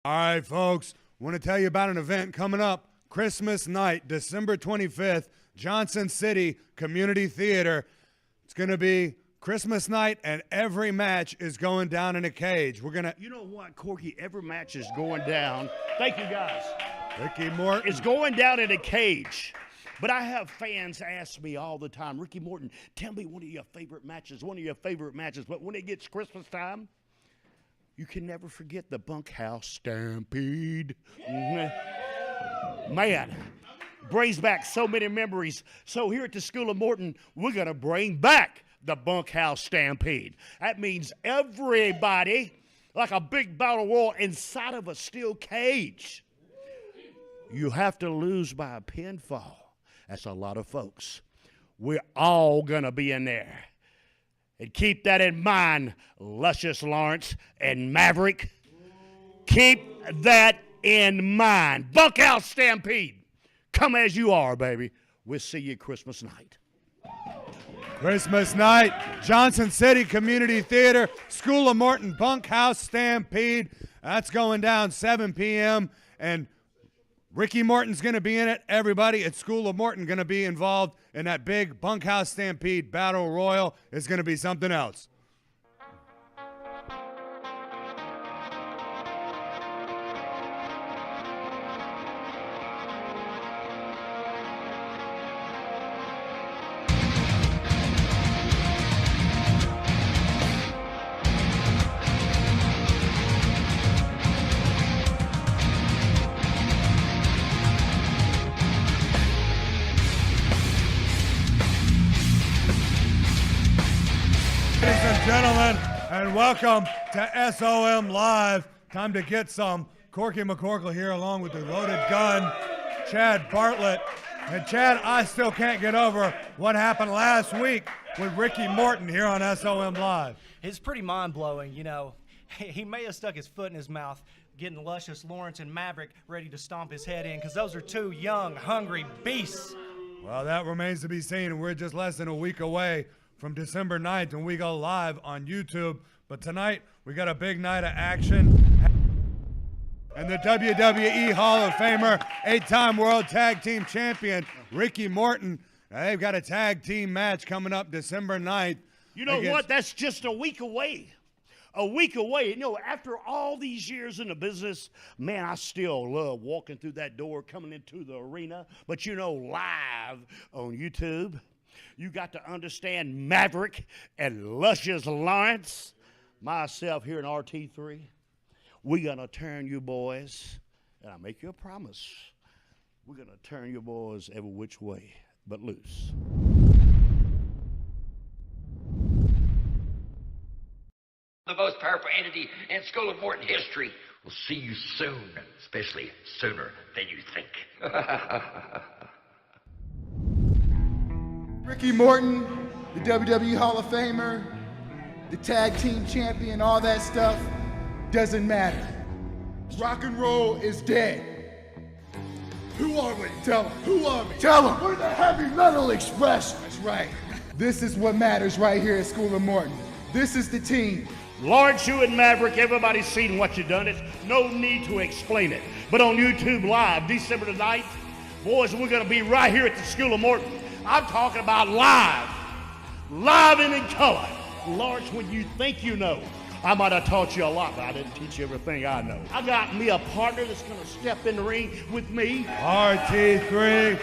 All right, folks, want to tell you about an event coming up Christmas night, December 25th, Johnson City Community Theater. It's going to be Christmas night, and every match is going down in a cage. We're going to... You know what, Corky? Every match is going down. Thank you, guys. Ricky Morton. It's going down in a cage. But I have fans ask me all the time, Ricky Morton, tell me one of your favorite matches. But when it gets Christmas time, you can never forget the Bunkhouse Stampede. Man, brings back so many memories. So here at the School of Morton, we're going to bring back the Bunkhouse Stampede. That means everybody, like a big battle royal, inside of a steel cage. You have to lose by a pinfall. That's a lot of folks. We're all going to be in there. And keep that in mind, Luscious Lawrence and Maverick. Keep that in mind. Bunkhouse Stampede. Come as you are, baby. We'll see you Christmas night. Christmas night, Johnson City Community Theater, School of Morton Bunkhouse Stampede. That's going down 7 p.m. And Ricky Morton's going to be in it. Everybody at School of Morton going to be involved in that big Bunkhouse Stampede Battle Royal. It's going to be something else. Ladies and gentlemen, and welcome to SOM Live. Time to get some. Corky McCorkle here along with the loaded gun, Chad Bartlett. And Chad, I still can't get over what happened last week with Ricky Morton here on SOM Live. It's pretty mind-blowing, you know. He may have stuck his foot in his mouth getting Luscious Lawrence and Maverick ready to stomp his head in, because those are two young, hungry beasts. Well, that remains to be seen, and we're just less than a week away from December 9th when we go live on YouTube. But tonight, we got a big night of action. And the WWE Hall of Famer, 8-time World Tag Team Champion, Ricky Morton. They've got a tag team match coming up December 9th. You know what? That's just a week away. A week away. You know, after all these years in the business, man, I still love walking through that door, coming into the arena. But you know, live on YouTube, you got to understand Maverick and Luscious Lawrence. Myself here in RT3, we're going to turn you boys, and I make you a promise, we're going to turn you boys every which way but loose. The most powerful entity in School of Morton history. We'll see you soon, especially sooner than you think. Ricky Morton, the WWE Hall of Famer, the tag team champion, all that stuff doesn't matter. Rock and roll is dead. Who are we? Tell them. Who are we? Tell them. We're the Heavy Metal Express. That's right. This is what matters right here at School of Morton. This is the team. Lawrence, you and Maverick, everybody's seen what you've done. It's no need to explain it. But on YouTube Live, December the 9th, boys, we're going to be right here at the School of Morton. I'm talking about live and in color. Lawrence, when you think you know, I might have taught you a lot, but I didn't teach you everything I know. I got me a partner that's going to step in the ring with me. RT3.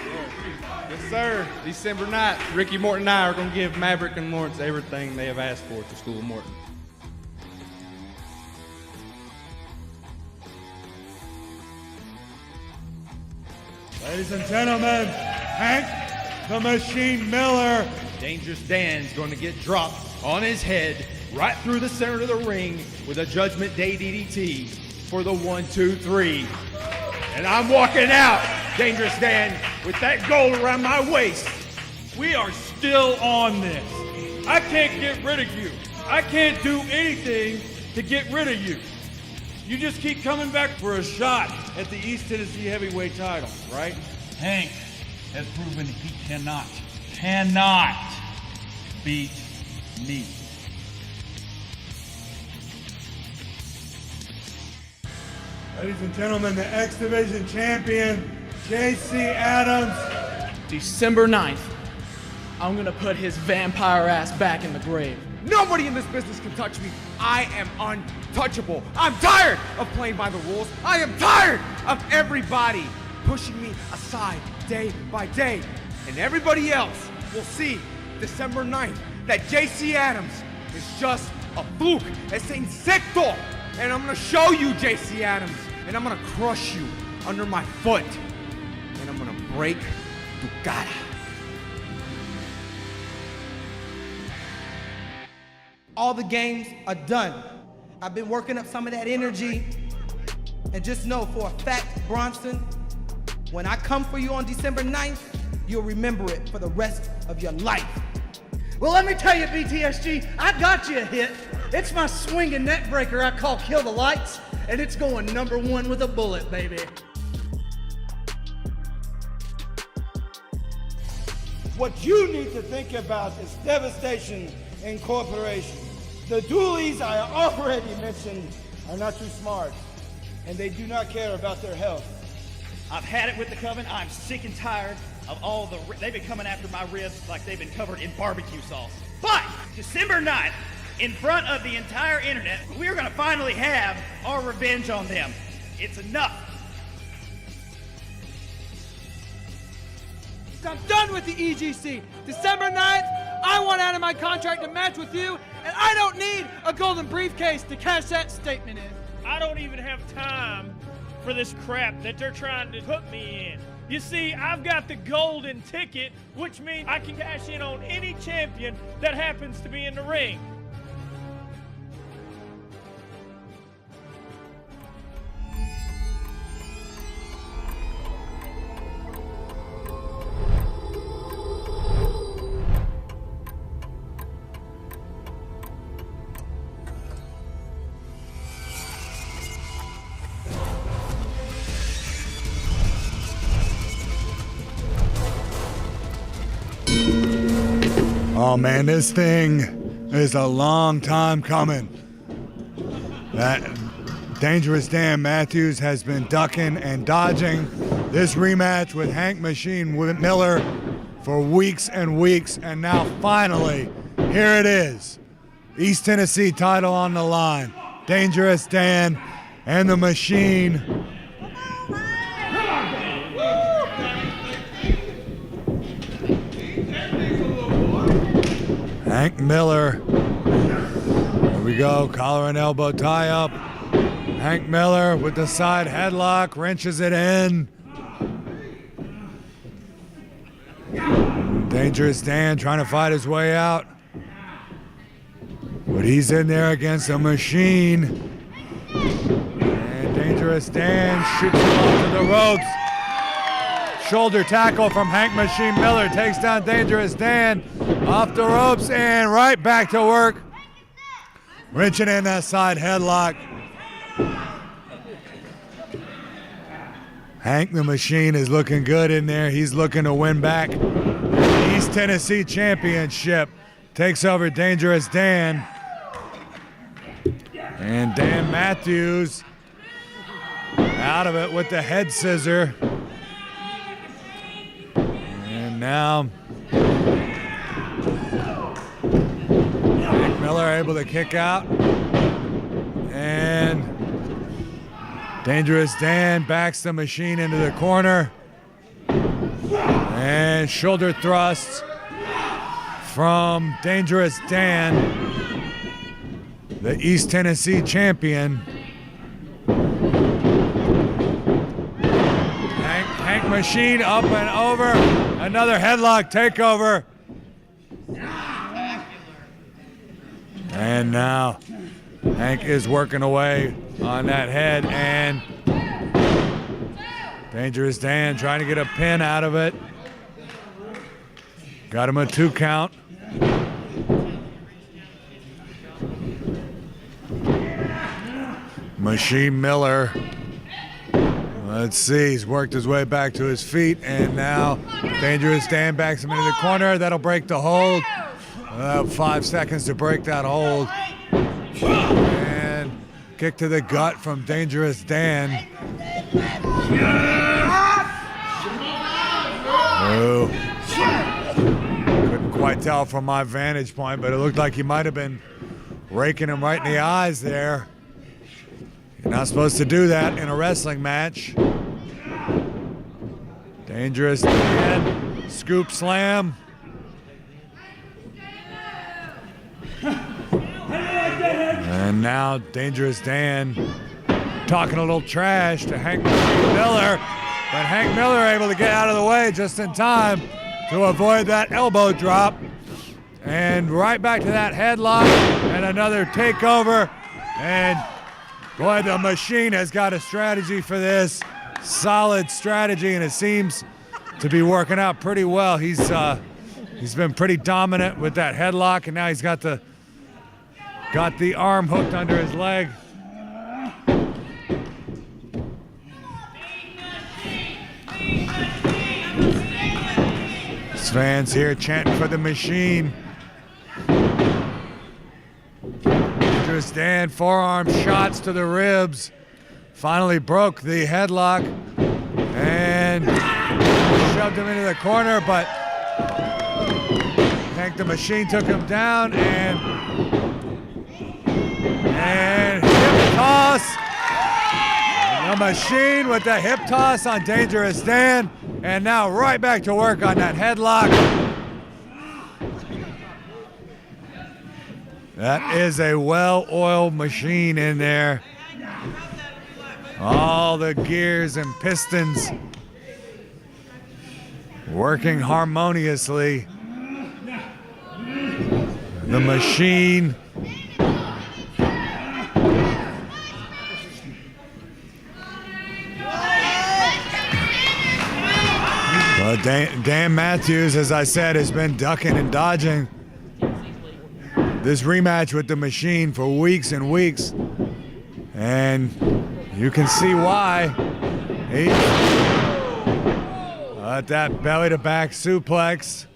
Yes, sir. December 9th, Ricky Morton and I are going to give Maverick and Lawrence everything they have asked for at the School of Morton. Ladies and gentlemen, Hank the Machine Miller. Dangerous Dan's going to get dropped on his head right through the center of the ring with a Judgment Day DDT for the 1, 2, 3. And I'm walking out, Dangerous Dan, with that gold around my waist. We are still on this. I can't get rid of you. I can't do anything to get rid of you. You just keep coming back for a shot at the East Tennessee heavyweight title, right? Hank has proven he cannot beat me. Ladies and gentlemen, the X Division champion, JC Adams. December 9th, I'm gonna put his vampire ass back in the grave. Nobody in this business can touch me. I am untouchable. I'm tired of playing by the rules. I am tired of everybody pushing me aside day by day. And everybody else will see December 9th that JC Adams is just a fluke. Es insecto. And I'm gonna show you, JC Adams, and I'm gonna crush you under my foot. And I'm gonna break tu cara. All the games are done. I've been working up some of that energy. And just know for a fact, Bronson, when I come for you on December 9th, you'll remember it for the rest of your life. Well, let me tell you, BTSG, I got you a hit. It's my swinging neck breaker I call Kill the Lights, and it's going #1 with a bullet, baby. What you need to think about is Devastation Incorporation. The doolies I already mentioned are not too smart, and they do not care about their health. I've had it with the Coven. I'm sick and tired of all the... They've been coming after my ribs like they've been covered in barbecue sauce. But December 9th, in front of the entire internet, we're going to finally have our revenge on them. It's enough. I'm done with the EGC. December 9th, I want out of my contract to match with you, and I don't need a golden briefcase to cash that statement in. I don't even have time for this crap that they're trying to put me in. You see, I've got the golden ticket, which means I can cash in on any champion that happens to be in the ring. Oh man, this thing is a long time coming. That Dangerous Dan Matthews has been ducking and dodging this rematch with Hank Machine Miller for weeks and weeks, and now finally, here it is. East Tennessee title on the line. Dangerous Dan and the Machine. Hank Miller, here we go, collar and elbow tie up. Hank Miller with the side headlock, wrenches it in. Dangerous Dan trying to fight his way out. But he's in there against a Machine. And Dangerous Dan shoots him off to the ropes. Shoulder tackle from Hank Machine Miller takes down Dangerous Dan off the ropes and right back to work. Wrenching in that side headlock. Hank the Machine is looking good in there. He's looking to win back the East Tennessee Championship. Takes over Dangerous Dan. And Dan Matthews out of it with the head scissor. And now Hank Miller able to kick out. And Dangerous Dan backs the Machine into the corner. And shoulder thrusts from Dangerous Dan, the East Tennessee champion. Hank Machine up and over. Another headlock takeover. And now Hank is working away on that head, and Dangerous Dan trying to get a pin out of it. Got him a 2 count. Machine Miller, let's see, he's worked his way back to his feet, and now Dangerous Dan backs him into the corner. That'll break the hold. 5 seconds to break that hold. And Kick to the gut from Dangerous Dan. Oh. Couldn't quite tell from my vantage point, but it looked like he might have been raking him right in the eyes there. You're not supposed to do that in a wrestling match. Dangerous Dan, scoop slam. And now Dangerous Dan talking a little trash to Hank Miller, but Hank Miller able to get out of the way just in time to avoid that elbow drop. And right back to that headlock and another takeover. And boy, the Machine has got a strategy for this. Solid strategy, and it seems to be working out pretty well. He's been pretty dominant with that headlock, and now he's got the arm hooked under his leg. Fans here chanting for the Machine. Dangerous Dan, forearm shots to the ribs. Finally broke the headlock and shoved him into the corner, but Hank the Machine took him down and hip toss. The Machine with the hip toss on Dangerous Dan. And now right back to work on that headlock. That is a well-oiled machine in there. All the gears and pistons working harmoniously. The Machine. Dan Matthews, as I said, has been ducking and dodging this rematch with the Machine for weeks and weeks. And you can see why. That belly-to-back suplex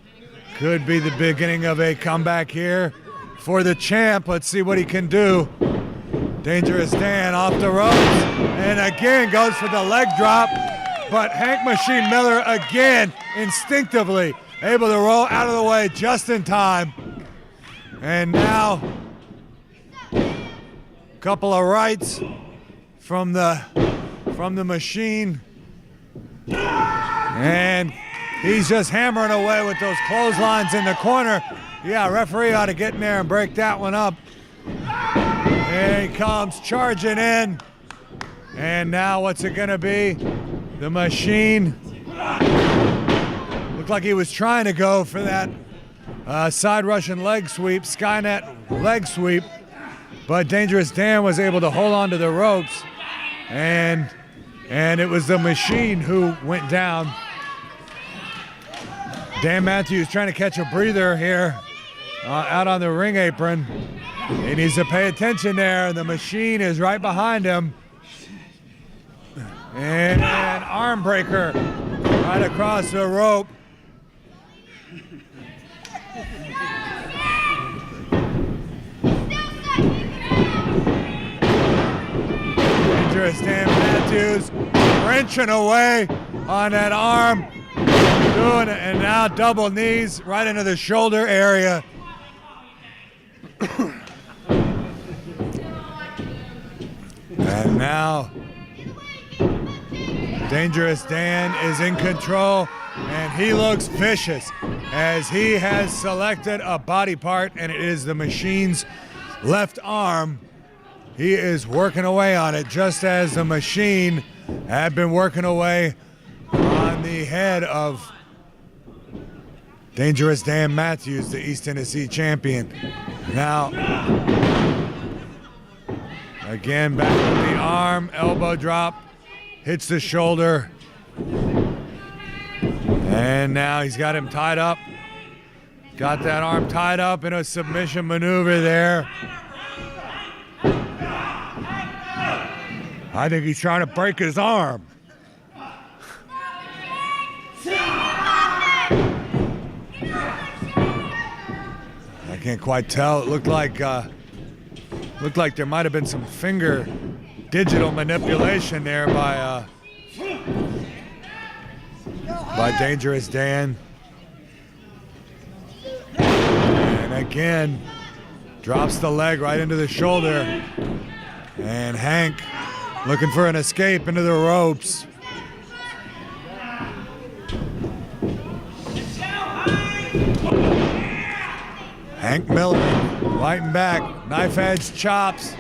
could be the beginning of a comeback here for the champ. Let's see what he can do. Dangerous Dan off the ropes, and again goes for the leg drop. But Hank Machine Miller again instinctively able to roll out of the way just in time. And now a couple of rights from the Machine. And he's just hammering away with those clotheslines in the corner. Yeah, referee ought to get in there and break that one up. Here he comes charging in. And now what's it gonna be? The Machine looked like he was trying to go for that side Russian leg sweep, Skynet leg sweep, but Dangerous Dan was able to hold on to the ropes, and it was the Machine who went down. Dan Matthews trying to catch a breather here out on the ring apron. He needs to pay attention there. The Machine is right behind him. And an arm breaker right across the rope. Dangerous Dan Matthews wrenching away on that arm. Doing it, and now double knees right into the shoulder area. And now Dangerous Dan is in control, and he looks vicious as he has selected a body part, and it is the Machine's left arm. He is working away on it, just as the Machine had been working away on the head of Dangerous Dan Matthews, the East Tennessee champion. Now, again, back with the arm, elbow drop. Hits the shoulder. And now he's got him tied up. Got that arm tied up in a submission maneuver there. I think he's trying to break his arm. I can't quite tell. It looked like Looked like there might have been some finger digital manipulation there by Dangerous Dan. And again, drops the leg right into the shoulder. And Hank looking for an escape into the ropes. Hank Miller fighting back, knife edge chops.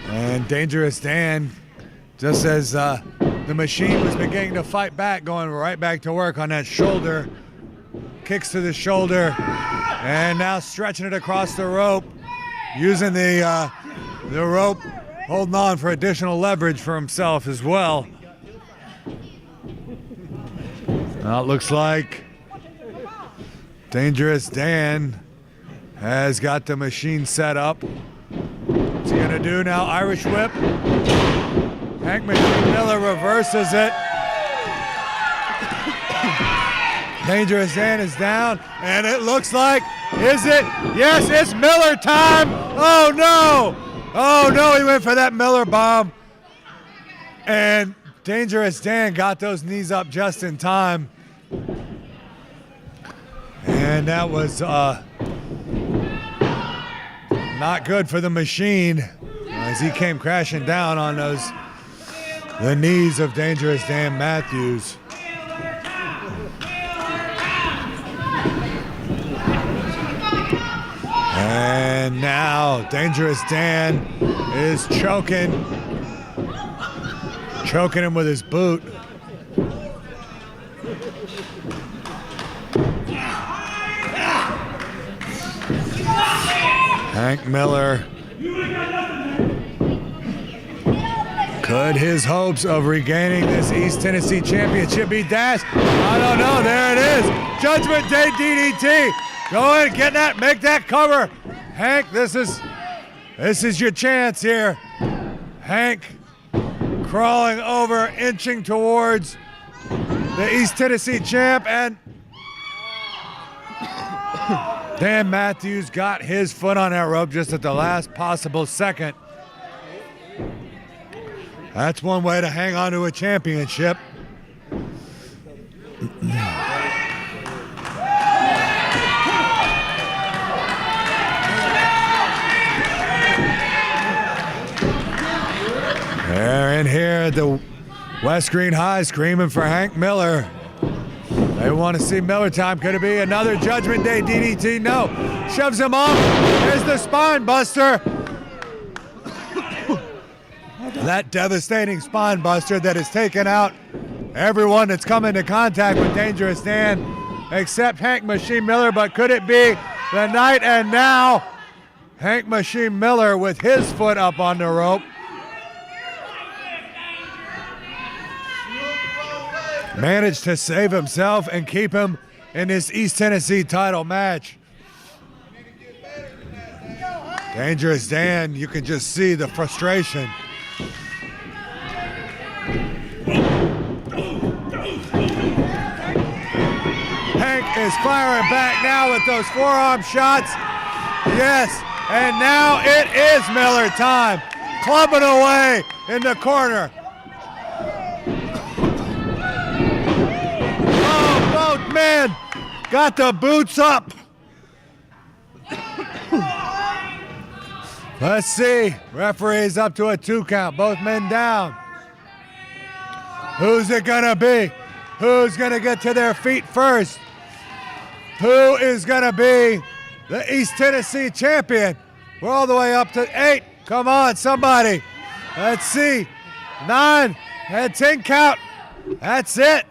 And Dangerous Dan, just as the machine was beginning to fight back, going right back to work on that shoulder. Kicks to the shoulder, and now stretching it across the rope, using the rope, holding on for additional leverage for himself as well. Now it looks like Dangerous Dan has got the machine set up. What's he gonna do now? Irish whip. Hank Machine Miller reverses it. Dangerous Dan is down, and it looks like, is it? Yes, it's Miller time. Oh no! Oh no, he went for that Miller bomb. And Dangerous Dan got those knees up just in time. And that was not good for the machine as he came crashing down on the knees of Dangerous Dan Matthews. And now Dangerous Dan is choking him with his boot. Hank Miller. Could his hopes of regaining this East Tennessee Championship be dashed? I don't know. There it is. Judgment Day DDT. Go ahead, get that, make that cover. Hank, this is your chance here. Hank crawling over, inching towards the East Tennessee champ, and Dan Matthews got his foot on that rope just at the last possible second. That's one way to hang on to a championship. They're in here at the West Green High screaming for Hank Miller. They want to see Miller time. Could it be another Judgment Day DDT? No. Shoves him off. There's the spine buster. That devastating spine buster that has taken out everyone that's come into contact with Dangerous Dan except Hank Machine Miller. But could it be the night? And now Hank Machine Miller with his foot up on the rope. Managed to save himself and keep him in this East Tennessee title match. Dangerous Dan, you can just see the frustration. Hank is firing back now with those forearm shots. Yes, and now it is Miller time. Clubbing away in the corner. Both men got the boots up. Let's see. Referee's up to a 2 count. Both men down. Who's it gonna be? Who's gonna get to their feet first? Who is gonna be the East Tennessee champion? We're all the way up to 8. Come on, somebody. Let's see. 9 and 10 count. That's it.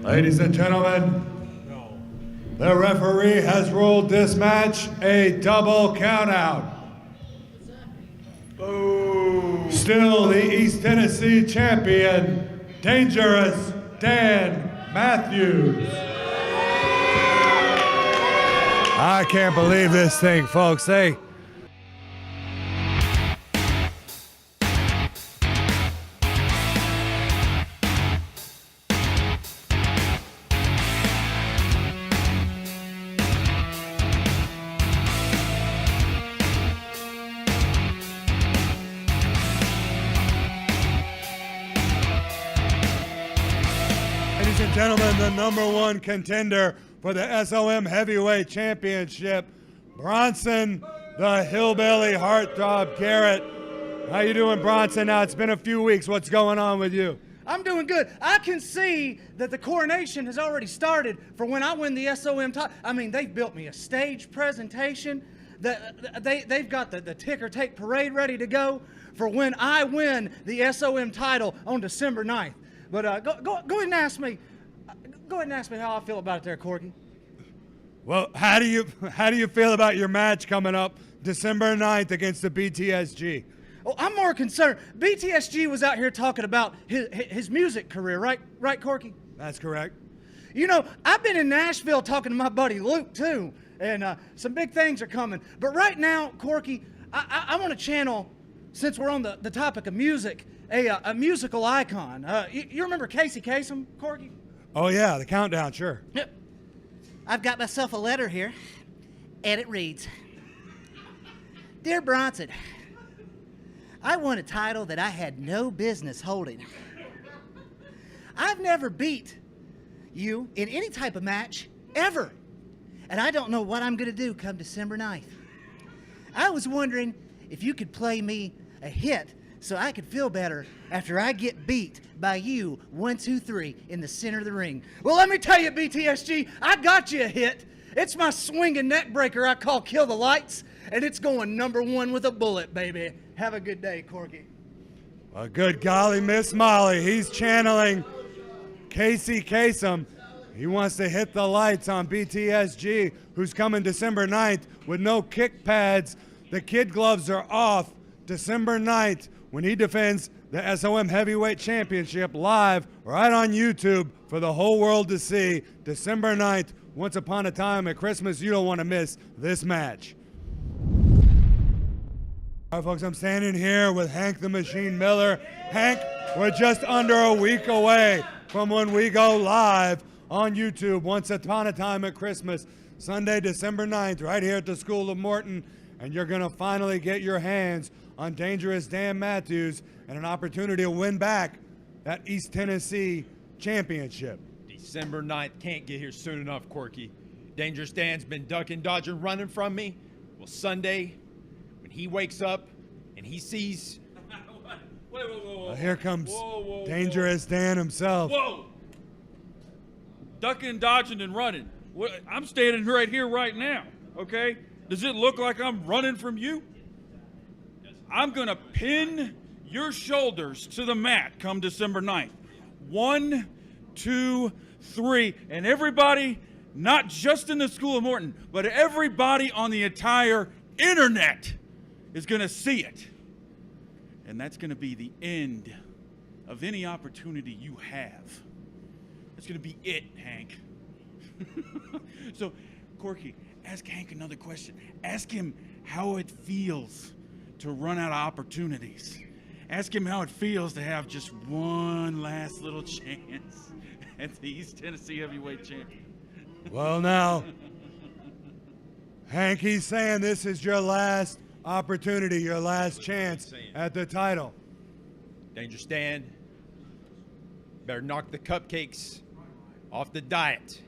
Ladies and gentlemen, the referee has ruled this match a double countout. Still the East Tennessee champion, Dangerous Dan Matthews. I can't believe this thing, folks. gentlemen, the #1 contender for the SOM Heavyweight Championship, Bronson, the Hillbilly Heartthrob Garrett. How you doing, Bronson? Now, it's been a few weeks. What's going on with you? I'm doing good. I can see that the coronation has already started for when I win the SOM title. I mean, they've built me a stage presentation. They've got the ticker tape parade ready to go for when I win the SOM title on December 9th. But go ahead and ask me. Go ahead and ask me how I feel about it there, Corky. Well, how do you feel about your match coming up December 9th against the BTSG? Oh, I'm more concerned. BTSG was out here talking about his music career, right? Right, Corky? That's correct. You know, I've been in Nashville talking to my buddy Luke, too, and some big things are coming. But right now, Corky, I want to channel, since we're on the topic of music, a musical icon. You remember Casey Kasem, Corky? Oh, yeah, the countdown, sure. Yep. I've got myself a letter here, and it reads, Dear Bronson, I won a title that I had no business holding. I've never beat you in any type of match, ever. And I don't know what I'm going to do come December 9th. I was wondering if you could play me a hit so I could feel better after I get beat by you 1, 2, 3 in the center of the ring. Well, let me tell you, BTSG, I got you a hit. It's my swinging neck breaker I call Kill the Lights, and it's going #1 with a bullet, baby. Have a good day, Corky. Well, good golly, Miss Molly. He's channeling Casey Kasem. He wants to hit the lights on BTSG, who's coming December 9th with no kick pads. The kid gloves are off December 9th when he defends the SOM Heavyweight Championship live right on YouTube for the whole world to see. December 9th, once upon a time at Christmas. You don't want to miss this match. All right, folks, I'm standing here with Hank the Machine Miller. Hank, we're just under a week away from when we go live on YouTube, once upon a time at Christmas, Sunday, December 9th, right here at the School of Morton, and you're going to finally get your hands on Dangerous Dan Matthews and an opportunity to win back that East Tennessee championship. December 9th can't get here soon enough, Corky. Dangerous Dan's been ducking, dodging, running from me. Well, Sunday, when he wakes up and he sees... Whoa. Here comes Dangerous Dan himself. Whoa! Ducking, dodging, and running. I'm standing right here right now, okay? Does it look like I'm running from you? I'm going to pin your shoulders to the mat come December 9th. 1, 2, 3. And everybody, not just in the School of Morton, but everybody on the entire internet is going to see it. And that's going to be the end of any opportunity you have. That's going to be it, Hank. So, Corky, ask Hank another question. Ask him how it feels to run out of opportunities. Ask him how it feels to have just one last little chance at the East Tennessee Heavyweight Champion. Well, now, Hank, he's saying this is your last opportunity, your last chance at the title. Dangerous Dan, better knock the cupcakes off the diet,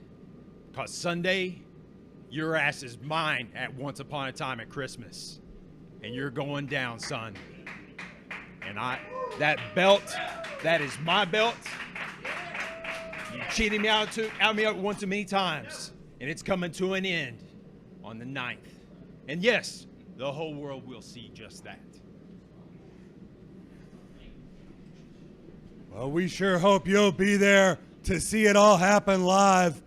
because Sunday, your ass is mine at Once Upon a Time at Christmas. And you're going down, son. And that belt, that is my belt. You cheated me out one too many times. And it's coming to an end on the 9th. And yes, the whole world will see just that. Well, we sure hope you'll be there to see it all happen live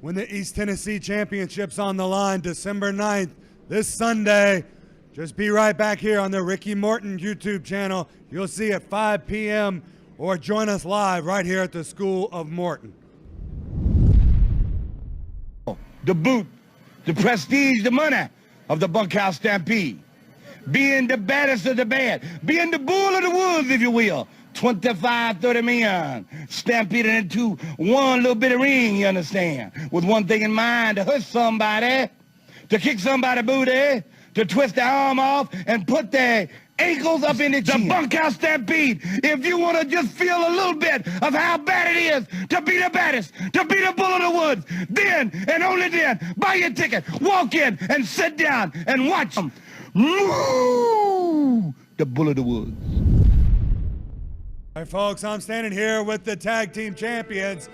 when the East Tennessee Championship's on the line December 9th, this Sunday. Just be right back here on the Ricky Morton YouTube channel. You'll see at 5 p.m. or join us live right here at the School of Morton. The boot, the prestige, the money of the Bunkhouse Stampede. Being the baddest of the bad. Being the bull of the woods, if you will. 25, 30 men stampeded into one little bit of ring, you understand? With one thing in mind, to hurt somebody, to kick somebody's booty, to twist their arm off and put their ankles up in the chin. The Bunkhouse Stampede. If you want to just feel a little bit of how bad it is to be the baddest, to be the bull of the woods, then and only then, buy your ticket, walk in and sit down and watch them. Moo! The bull of the woods. All right, folks, I'm standing here with the tag team champions,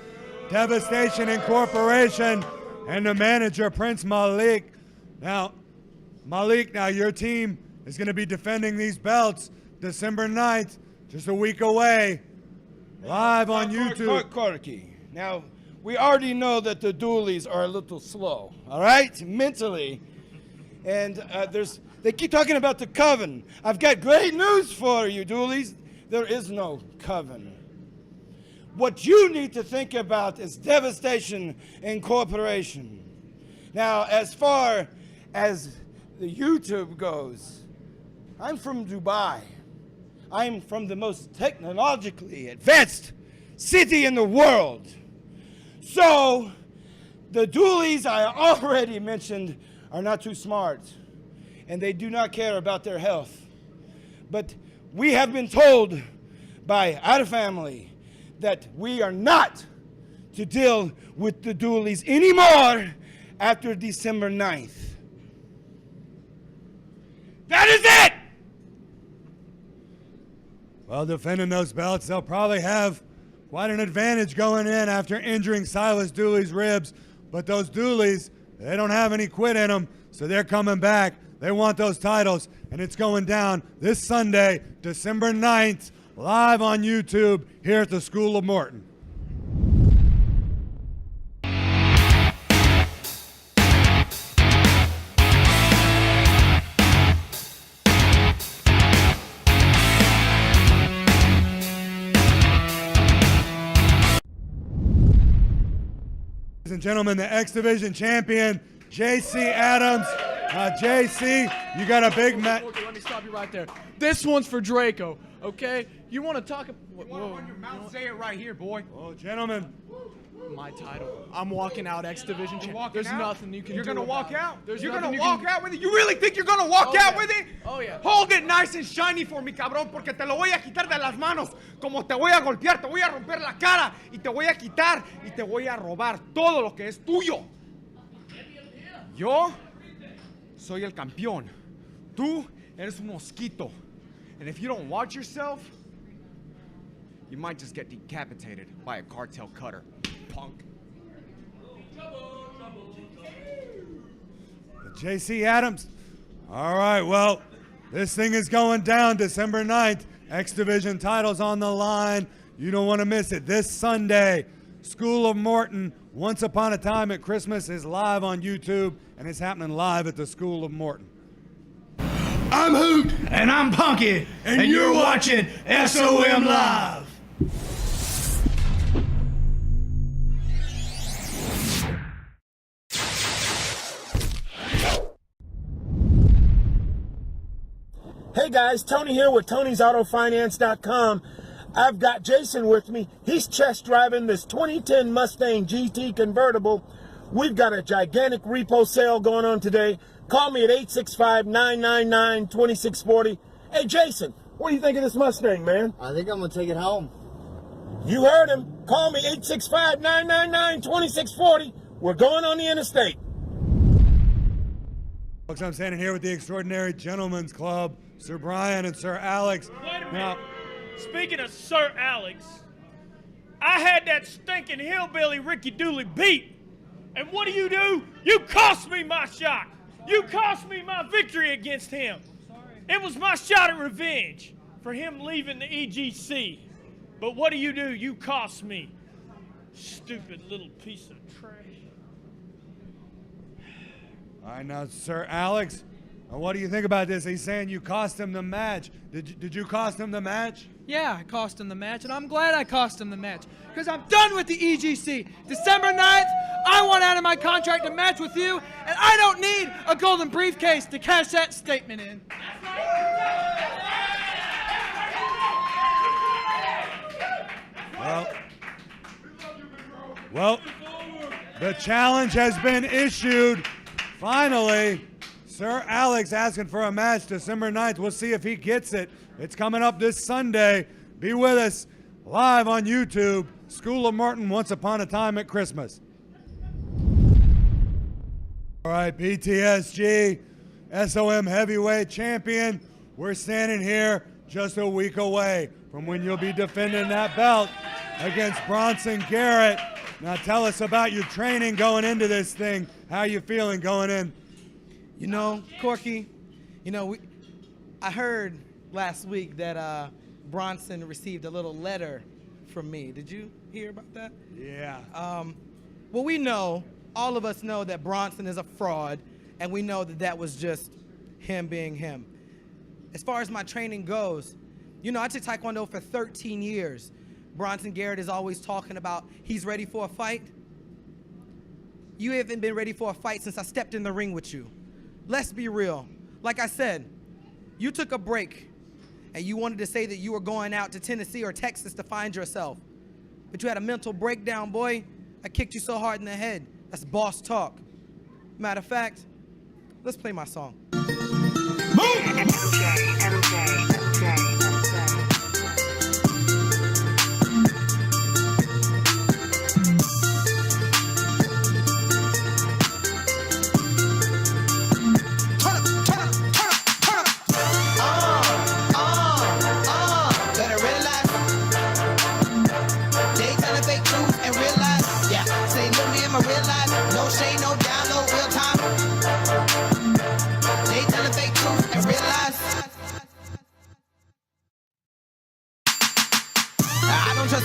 Devastation Incorporation, and the manager, Prince Malik. Now, Malik, your team is going to be defending these belts December 9th, just a week away, live on YouTube. Corky. Now, we already know that the dualies are a little slow, all right, mentally. And they keep talking about the coven. I've got great news for you, dualies. There is no coven. What you need to think about is Devastation Incorporation. Now, as far as the YouTube goes, I'm from Dubai. I'm from the most technologically advanced city in the world. So, the dualies I already mentioned are not too smart, and they do not care about their health. But we have been told by our family that we are not to deal with the dualies anymore after December 9th. That is it! Well, defending those belts, they'll probably have quite an advantage going in after injuring Silas Dooley's ribs. But those Dooleys, they don't have any quit in them, so they're coming back. They want those titles, and it's going down this Sunday, December 9th, live on YouTube here at the School of Morton. Ladies and gentlemen, the X Division champion, JC Adams. JC, you got a big match. Okay, let me stop you right there. This one's for Draco, okay? You want to talk... Run your mouth, say it right here, boy. Oh, gentlemen. My title. I'm walking out X Division champion. There's nothing you can do. You're going to walk out? There's You're going nothing to walk out with it? You really think you're going to walk out with it? Oh, yeah. Hold it nice and shiny for me, cabrón, porque te lo voy a quitar de las manos. Como te voy a golpear, te voy a romper la cara y te voy a quitar y te voy a robar todo lo que es tuyo. Yo soy el campeón. Tú eres un mosquito. And if you don't watch yourself, you might just get decapitated by a cartel cutter, punk. JC Adams. All right, well, this thing is going down December 9th. X Division titles on the line. You don't want to miss it. This Sunday, School of Morton, Once Upon a Time at Christmas is live on YouTube, and it's happening live at the School of Morton. I'm Hoot. And I'm Punky. And you're watching SOM Live. Hey guys, Tony here with Tony'sAutoFinance.com. I've got Jason with me. He's test driving this 2010 Mustang GT convertible. We've got a gigantic repo sale going on today. Call me at 865-999-2640. Hey Jason, what do you think of this Mustang, man? I think I'm gonna take it home. You heard him. Call me 865-999-2640. We're going on the interstate. Folks, I'm standing here with the Extraordinary Gentlemen's Club, Sir Brian and Sir Alex. Wait a minute. Speaking of Sir Alex, I had that stinking hillbilly Ricky Dooley beat. And what do? You cost me my shot. You cost me my victory against him. It was my shot at revenge for him leaving the EGC. But what do? You cost me. Stupid little piece of trash. All right, now, Sir Alex, what do you think about this? He's saying you cost him the match. Did you cost him the match? Yeah, I cost him the match, and I'm glad I cost him the match, because I'm done with the EGC. December 9th, I want out of my contract to match with you, and I don't need a golden briefcase to cash that statement in. Well, the challenge has been issued. Finally, Sir Alex asking for a match December 9th. We'll see if he gets it. It's coming up this Sunday. Be with us live on YouTube. School of Morton, Once Upon a Time at Christmas. All right, BTSG, SOM Heavyweight Champion. We're standing here just a week away from when you'll be defending that belt against Bronson Garrett. Now tell us about your training going into this thing. How you feeling going in? You know, Corky, you know, I heard last week that Bronson received a little letter from me. Did you hear about that? Yeah. Well, we know, all of us know that Bronson is a fraud, and we know that that was just him being him. As far as my training goes, you know, I took Taekwondo for 13 years. Bronson Garrett is always talking about he's ready for a fight. You haven't been ready for a fight since I stepped in the ring with you. Let's be real. Like I said, you took a break and you wanted to say that you were going out to Tennessee or Texas to find yourself. But you had a mental breakdown, boy. I kicked you so hard in the head. That's boss talk. Matter of fact, let's play my song.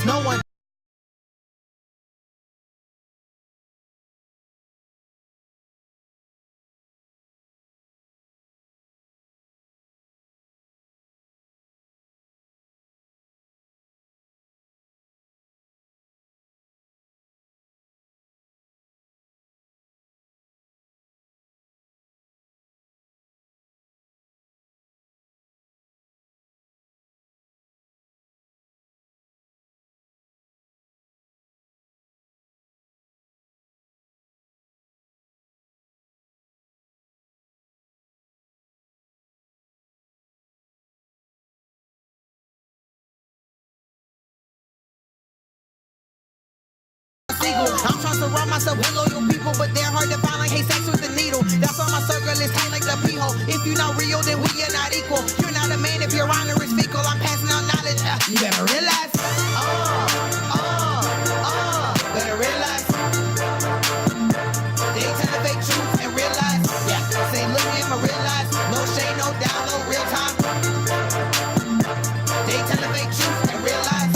No one. I'm trying to surround myself with loyal people, but they're hard to find like hay sacks with a needle. That's why my circle is tight like the pee-hole. If you're not real, then we are not equal. You're not a man if your honor is fecal. I'm passing on knowledge. You better realize. Better realize. They tell the fake truth and realize. Yeah, say look at him and realize. No shade, no download, real time. They tell the fake truth and realize.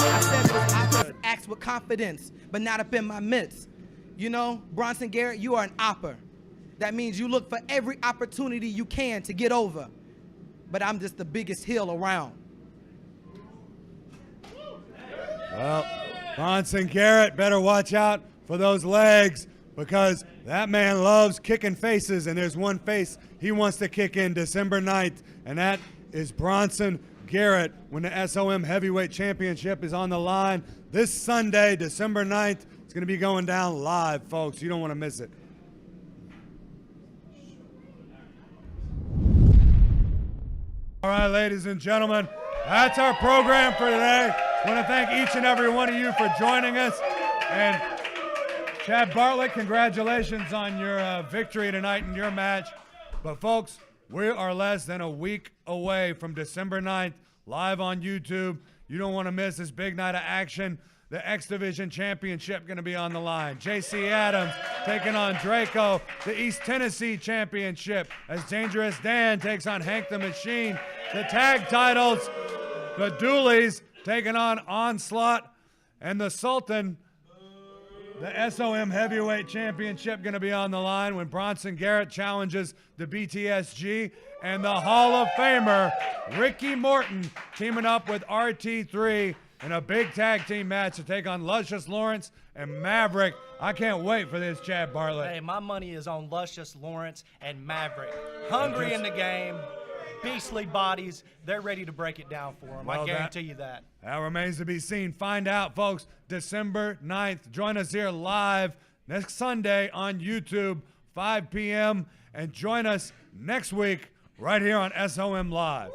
I said I could act with confidence, but not up in my midst. You know, Bronson Garrett, you are an opper. That means you look for every opportunity you can to get over. But I'm just the biggest heel around. Well, Bronson Garrett, better watch out for those legs because that man loves kicking faces, and there's one face he wants to kick in December 9th, and that is Bronson Garrett when the SOM Heavyweight Championship is on the line this Sunday, December 9th. It's going to be going down live, folks. You don't want to miss it. All right, ladies and gentlemen, that's our program for today. I want to thank each and every one of you for joining us. And Chad Bartlett, congratulations on your victory tonight in your match. But folks, we are less than a week away from December 9th, live on YouTube. You don't want to miss this big night of action. The X Division Championship going to be on the line. J.C. Adams taking on Draco. The East Tennessee Championship as Dangerous Dan takes on Hank the Machine. The tag titles, the Doolies taking on Onslaught and the Sultan. The SOM Heavyweight Championship going to be on the line when Bronson Garrett challenges the BTSG. And the Hall of Famer, Ricky Morton, teaming up with RT3 in a big tag team match to take on Luscious Lawrence and Maverick. I can't wait for this, Chad Bartlett. Hey, my money is on Luscious Lawrence and Maverick. Hungry in the game, beastly bodies. They're ready to break it down for them. Well, I guarantee you that. That remains to be seen. Find out, folks, December 9th. Join us here live next Sunday on YouTube 5 p.m. And join us next week right here on SOM Live.